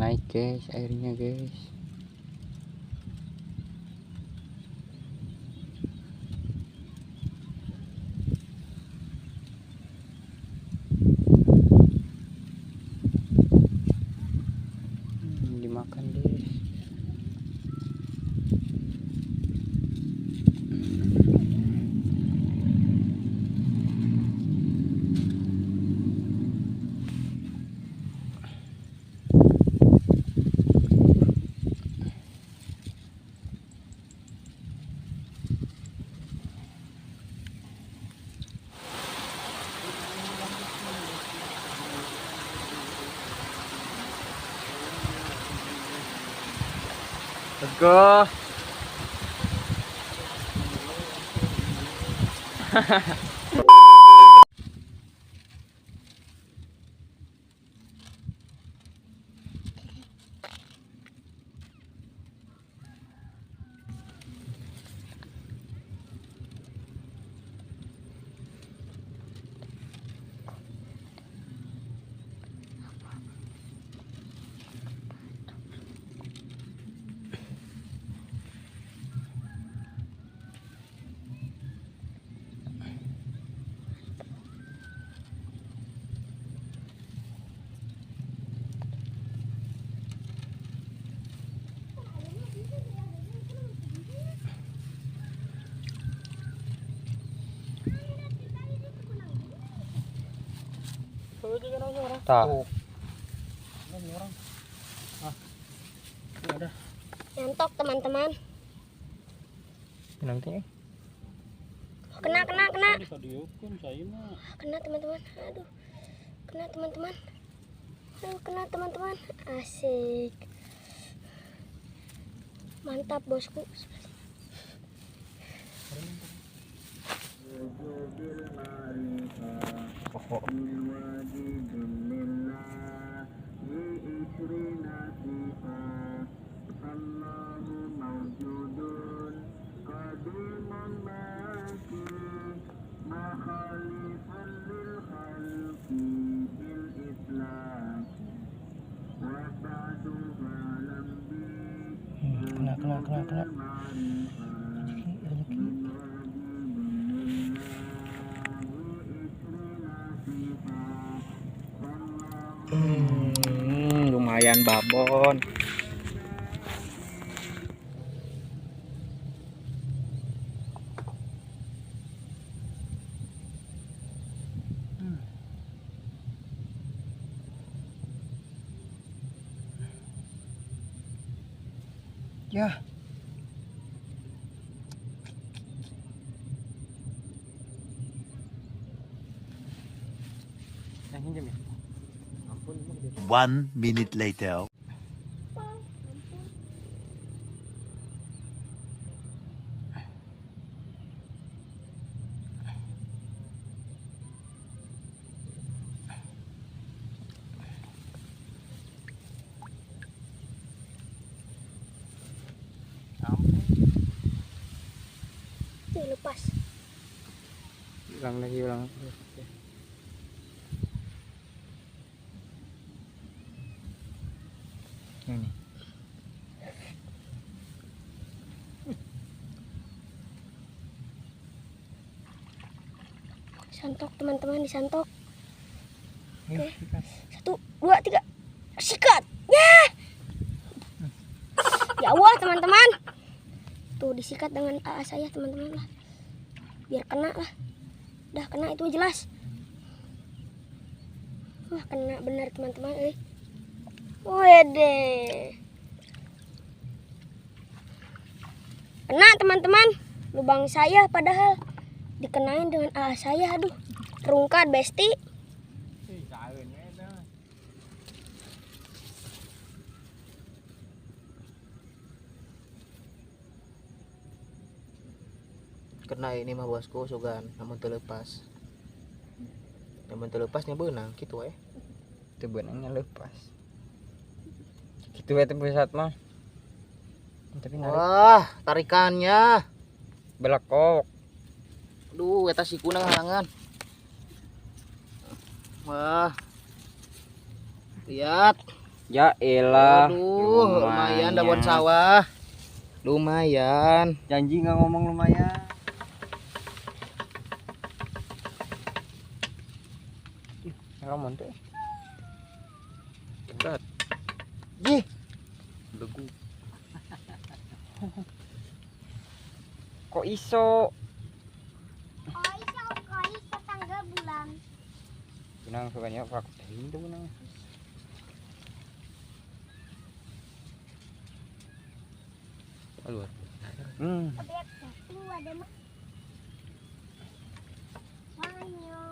naik guys airnya guys. Dimakan guys. Let's go. Tak. Nyantok teman-teman. Nanti. Kena. Kena teman-teman. Aduh. Kena teman-teman. Aduh, kena teman-teman. Asik. Mantap bosku. Kena. Lumayan babon. Ya. One minute later. Lepas. Ulang lagi. Ini. Santok teman-teman, disantok. Oke. 1, 2, 3. Sikat. Ya. Ya Allah teman-teman. Tuh disikat dengan AA saya teman-teman lah. Biar kena lah. Udah kena itu jelas. Wah, kena benar teman-teman. Wede. Kena teman-teman. Lubang saya padahal dikenain dengan AA saya. Aduh. Terungkat besti. Kena ini mah bosku sugan namun terlepas benang gitu itu benangnya lepas gitu pesat mah tapi wah tarikannya belakok aduh eta siku nang halangan wah lihat Ya elah. Aduh, lumayan daun sawah. Lumayan. Janji nggak ngomong lumayan. Ngomong tuh. Dekat. Ih, Begu. kok iso? Koi tetangga bulan. Benang sukanya aku itu benang. Keluar. Hmm. Ada mah. Wanyo.